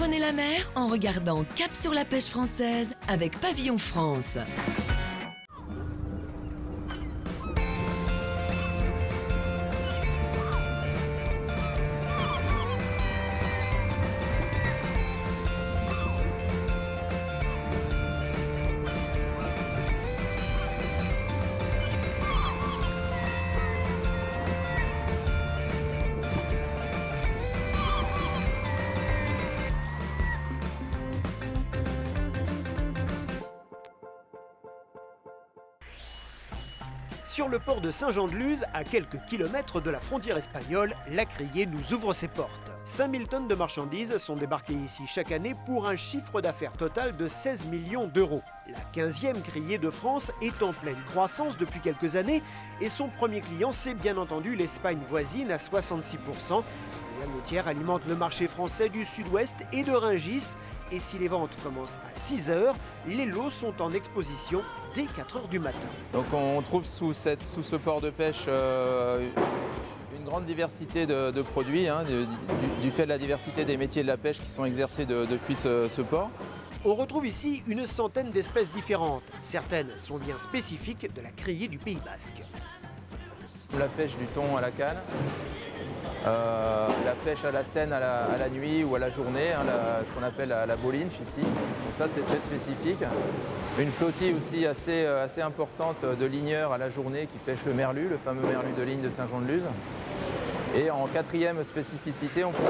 Prenez la mer en regardant Cap sur la pêche française avec Pavillon France. Sur le port de Saint-Jean-de-Luz, à quelques kilomètres de la frontière espagnole, la Criée nous ouvre ses portes. 5000 tonnes de marchandises sont débarquées ici chaque année pour un chiffre d'affaires total de 16 millions d'euros. La 15e Criée de France est en pleine croissance depuis quelques années et son premier client, c'est bien entendu l'Espagne voisine à 66%. La laitière alimente le marché français du sud-ouest et de Rungis. Et si les ventes commencent à 6 h, les lots sont en exposition dès 4 h du matin. Donc on trouve sous ce port de pêche une grande diversité de produits, du fait de la diversité des métiers de la pêche qui sont exercés depuis ce port. On retrouve ici une centaine d'espèces différentes. Certaines sont bien spécifiques de la criée du Pays Basque. La pêche du thon à la canne. La pêche à la senne à la nuit ou à la journée, ce qu'on appelle la bolinche ici. Donc ça c'est très spécifique. Une flottille aussi assez importante de ligneurs à la journée qui pêchent le merlu, le fameux merlu de ligne de Saint-Jean-de-Luz. Et en quatrième spécificité, on peut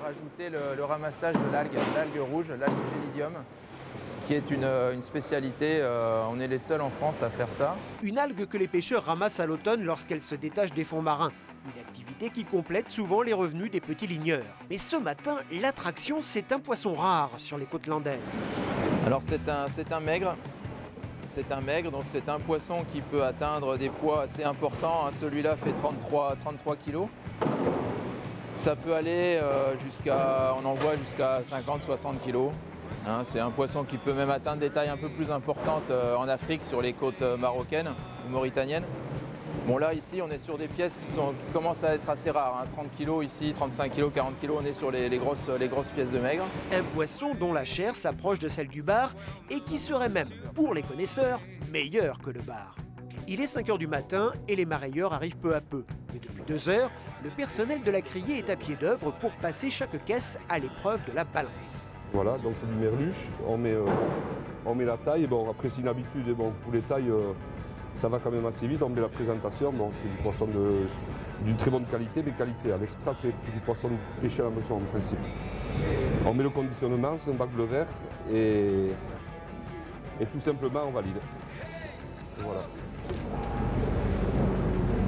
rajouter le ramassage de l'algue rouge, l'algue gélidium, qui est une spécialité. On est les seuls en France à faire ça. Une algue que les pêcheurs ramassent à l'automne lorsqu'elle se détache des fonds marins. Une activité qui complète souvent les revenus des petits ligneurs. Mais ce matin, l'attraction, c'est un poisson rare sur les côtes landaises. Alors c'est un maigre. C'est un maigre, donc c'est un poisson qui peut atteindre des poids assez importants. Celui-là fait 33 kg. Ça peut aller on en voit jusqu'à 50-60 kg. C'est un poisson qui peut même atteindre des tailles un peu plus importantes en Afrique, sur les côtes marocaines ou mauritaniennes. Bon là ici on est sur des pièces qui commencent à être assez rares, 30 kg ici, 35 kg, 40 kg, on est sur les grosses pièces de maigre. Un poisson dont la chair s'approche de celle du bar et qui serait même, pour les connaisseurs, meilleur que le bar. Il est 5 h du matin et les marailleurs arrivent peu à peu. Mais depuis 2 heures, le personnel de la criée est à pied d'œuvre pour passer chaque caisse à l'épreuve de la balance. Voilà, donc c'est du merluche, on met la taille, bon après c'est une habitude, bon, pour les tailles ça va quand même assez vite, on met la présentation, bon, c'est du poisson d'une très bonne qualité, mais qualité. À l'extra c'est du poisson pêché à la maison en principe. On met le conditionnement, c'est un bac bleu vert et tout simplement on valide. Et voilà.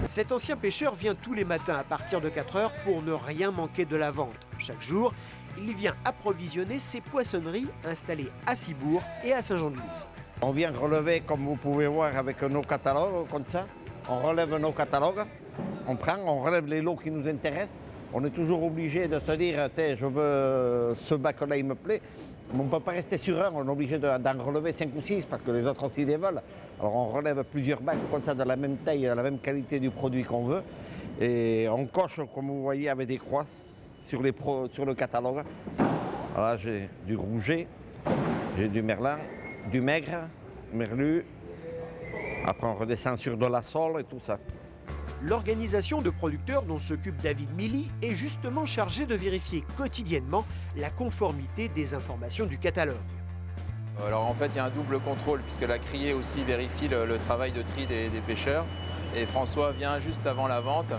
Cet ancien pêcheur vient tous les matins à partir de 4 h pour ne rien manquer de la vente. Chaque jour, il vient approvisionner ses poissonneries installées à Cibourg et à Saint-Jean-de-Luz. On vient relever, comme vous pouvez voir, avec nos catalogues, comme ça. On relève nos catalogues, on relève les lots qui nous intéressent. On est toujours obligé de se dire, je veux ce bac-là, il me plaît. Mais on ne peut pas rester sur un, on est obligé d'en relever 5 ou 6 parce que les autres aussi les veulent. Alors on relève plusieurs bacs comme ça, de la même taille, de la même qualité du produit qu'on veut. Et on coche, comme vous voyez, avec des croix sur le catalogue. Alors là, j'ai du rouget, j'ai du merlan, du maigre, merlu. Après, on redescend sur de la sole et tout ça. L'organisation de producteurs dont s'occupe David Milly est justement chargée de vérifier quotidiennement la conformité des informations du catalogue. Alors en fait, il y a un double contrôle puisque la criée aussi vérifie le travail de tri des pêcheurs. Et François vient juste avant la vente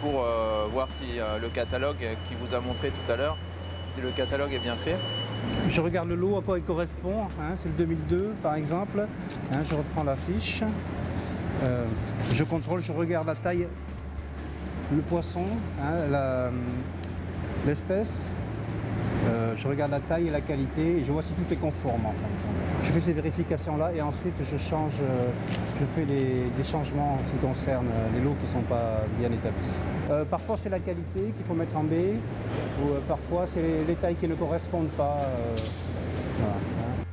pour voir si le catalogue qu'il vous a montré tout à l'heure, si le catalogue est bien fait. Je regarde le lot à quoi il correspond, c'est le 2002 par exemple, je reprends la fiche, je contrôle, je regarde la taille, le poisson, l'espèce, je regarde la taille et la qualité et je vois si tout est conforme en fait. Je fais ces vérifications-là et ensuite je fais des changements en ce qui concerne les lots qui ne sont pas bien établis. Parfois c'est la qualité qu'il faut mettre en B, ou parfois c'est les tailles qui ne correspondent pas. Voilà.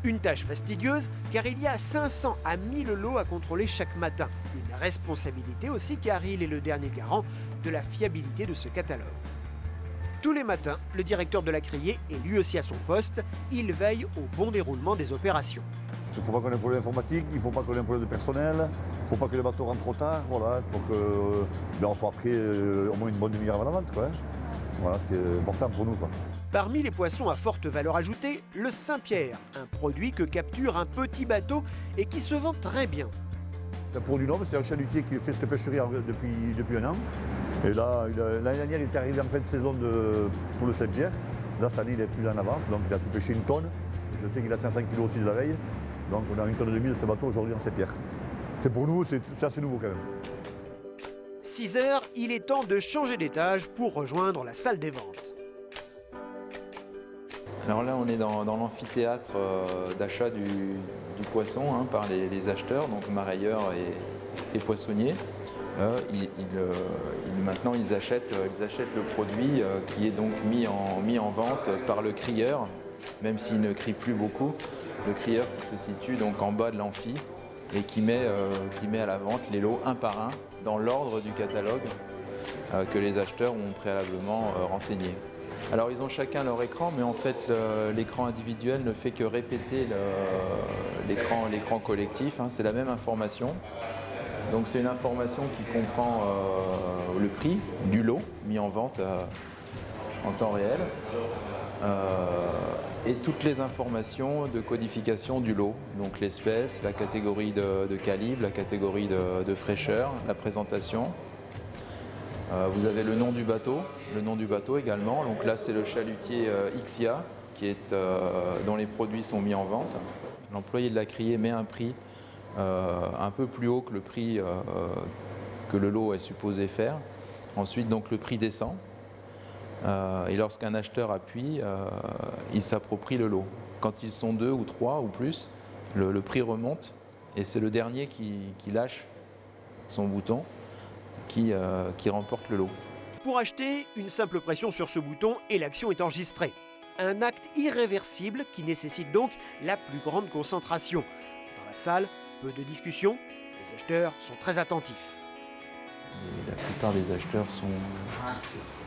Une tâche fastidieuse car il y a 500 à 1000 lots à contrôler chaque matin. Une responsabilité aussi car il est le dernier garant de la fiabilité de ce catalogue. Tous les matins, le directeur de la criée est lui aussi à son poste. Il veille au bon déroulement des opérations. Il ne faut pas qu'on ait un problème informatique, il ne faut pas qu'on ait un problème de personnel, il ne faut pas que les bateaux rentrent trop tard, voilà, pour qu'on soit prêt au moins une bonne demi-heure avant la vente, quoi. Voilà, ce qui est important pour nous, quoi. Parmi les poissons à forte valeur ajoutée, le Saint-Pierre, un produit que capture un petit bateau et qui se vend très bien. C'est un produit noble, c'est un chalutier qui fait cette pêcherie depuis un an. Et là, l'année dernière, il était arrivé en fin de saison pour le Saint-Pierre. Là, cette année, il est plus en avance, donc il a pu pêcher une tonne. Je sais qu'il a 500 kg aussi de la veille. Donc on a une tonne et demie de ce bateau aujourd'hui en Saint-Pierre. C'est pour nous, c'est assez nouveau quand même. 6 heures, il est temps de changer d'étage pour rejoindre la salle des ventes. Alors là, on est dans l'amphithéâtre d'achat du poisson par les acheteurs, donc marailleurs et poissonniers. Maintenant, ils achètent le produit qui est donc mis en vente par le crieur, même s'il ne crie plus beaucoup. Le crieur qui se situe donc en bas de l'amphi et qui met à la vente les lots un par un dans l'ordre du catalogue que les acheteurs ont préalablement renseigné. Alors ils ont chacun leur écran, mais en fait l'écran individuel ne fait que répéter l'écran collectif, c'est la même information. Donc c'est une information qui comprend le prix du lot mis en vente en temps réel et toutes les informations de codification du lot, donc l'espèce, la catégorie de calibre, la catégorie de fraîcheur, la présentation. Vous avez le nom du bateau également. Donc là, c'est le chalutier Xia dont les produits sont mis en vente. L'employé de la criée met un prix un peu plus haut que le prix que le lot est supposé faire. Ensuite, donc, le prix descend. Et lorsqu'un acheteur appuie, il s'approprie le lot. Quand ils sont 2 ou 3 ou plus, le prix remonte et c'est le dernier qui lâche son bouton qui remporte le lot. Pour acheter, une simple pression sur ce bouton et l'action est enregistrée. Un acte irréversible qui nécessite donc la plus grande concentration. Dans la salle, peu de discussion, les acheteurs sont très attentifs. Et la plupart des acheteurs sont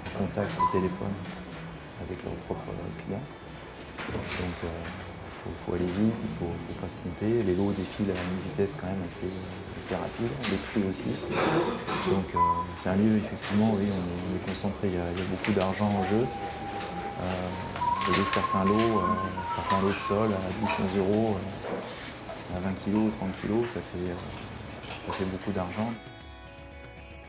en contact au téléphone avec leurs propres clients. Donc il faut aller vite, il ne faut pas se tromper. Les lots défilent à une vitesse quand même assez rapide, les prix aussi. Donc c'est un lieu, effectivement, oui, on est concentré, il y a beaucoup d'argent en jeu. Il y a certains lots de sol à 10-11 euros, à 20 kg, 30 kg, ça fait beaucoup d'argent.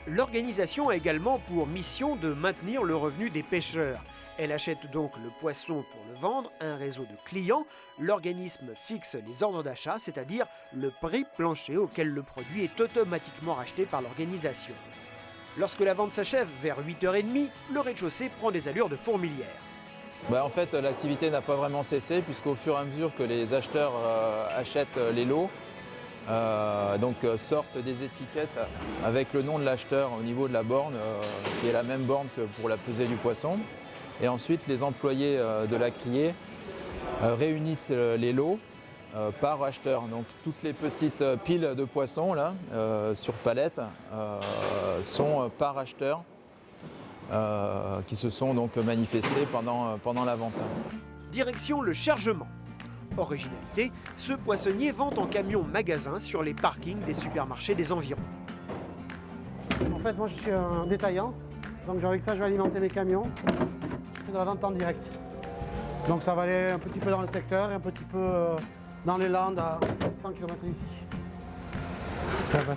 L'organisation a également pour mission de maintenir le revenu des pêcheurs. Elle achète donc le poisson pour le vendre à un réseau de clients. L'organisme fixe les ordres d'achat, c'est-à-dire le prix plancher auquel le produit est automatiquement racheté par l'organisation. Lorsque la vente s'achève vers 8h30, le rez-de-chaussée prend des allures de fourmilière. En fait, l'activité n'a pas vraiment cessé puisqu'au fur et à mesure que les acheteurs achètent les lots, sortent des étiquettes avec le nom de l'acheteur au niveau de la borne, qui est la même borne que pour la pesée du poisson. Et ensuite, les employés de la criée réunissent les lots par acheteur. Donc toutes les petites piles de poissons là, sur palette sont par acheteur qui se sont donc manifestés pendant la vente. Direction le chargement. Originalité, ce poissonnier vend en camion magasin sur les parkings des supermarchés des environs. En fait, moi je suis un détaillant, donc avec ça je vais alimenter mes camions. Je fais de la vente en direct. Donc ça va aller un petit peu dans le secteur et un petit peu dans les Landes à 100 km d'ici.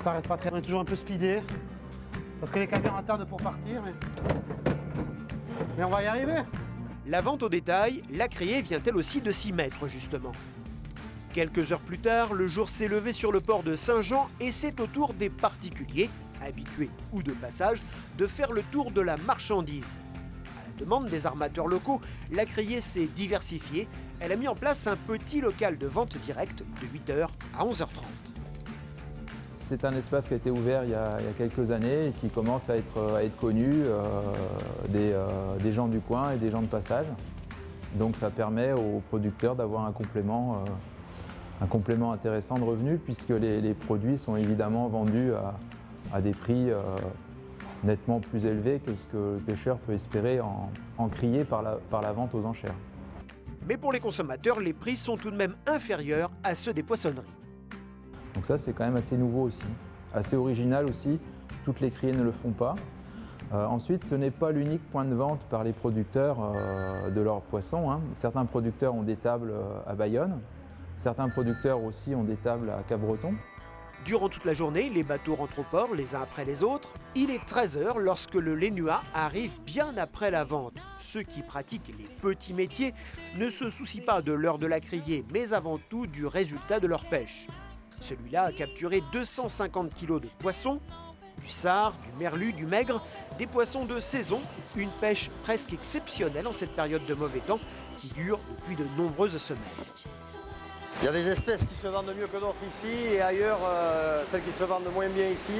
Ça reste pas très, on est toujours un peu speedé parce que les camions attendent pour partir, mais on va y arriver. La vente au détail, la criée vient elle aussi de s'y mettre justement. Quelques heures plus tard, le jour s'est levé sur le port de Saint-Jean et c'est au tour des particuliers, habitués ou de passage, de faire le tour de la marchandise. À la demande des armateurs locaux, la criée s'est diversifiée. Elle a mis en place un petit local de vente directe de 8h à 11h30. C'est un espace qui a été ouvert il y a quelques années et qui commence à être connu des gens du coin et des gens de passage. Donc ça permet aux producteurs d'avoir un complément intéressant de revenus puisque les produits sont évidemment vendus à des prix nettement plus élevé que ce que le pêcheur peut espérer en crier par la vente aux enchères. Mais pour les consommateurs, les prix sont tout de même inférieurs à ceux des poissonneries. Donc ça, c'est quand même assez nouveau aussi, assez original aussi. Toutes les criées ne le font pas. Ensuite, ce n'est pas l'unique point de vente par les producteurs de leurs poissons, hein. Certains producteurs ont des tables à Bayonne. Certains producteurs aussi ont des tables à Cap-Breton. Durant toute la journée, les bateaux rentrent au port les uns après les autres. Il est 13h lorsque le Lénua arrive bien après la vente. Ceux qui pratiquent les petits métiers ne se soucient pas de l'heure de la criée, mais avant tout du résultat de leur pêche. Celui-là a capturé 250 kg de poissons, du sard, du merlu, du maigre, des poissons de saison, une pêche presque exceptionnelle en cette période de mauvais temps qui dure depuis de nombreuses semaines. Il y a des espèces qui se vendent mieux que d'autres ici et ailleurs, celles qui se vendent moins bien ici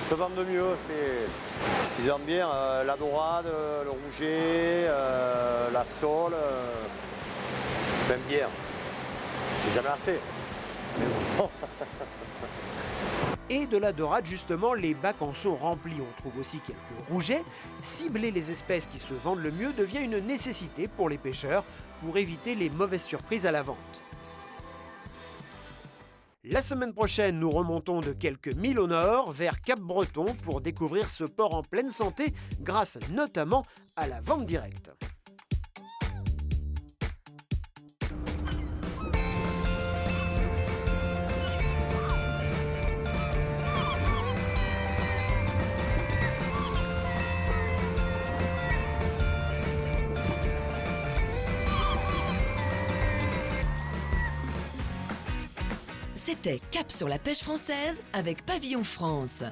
se vendent mieux. Ce qui se vend bien, la dorade, le rouget, la sole, même bière. C'est jamais assez. Mais bon. Et de la dorade, justement, les bacs en sont remplis. On trouve aussi quelques rougets. Cibler les espèces qui se vendent le mieux devient une nécessité pour les pêcheurs pour éviter les mauvaises surprises à la vente. La semaine prochaine, nous remontons de quelques milles au nord vers Cap-Breton pour découvrir ce port en pleine santé grâce notamment à la vente directe. C'était Cap sur la pêche française avec Pavillon France.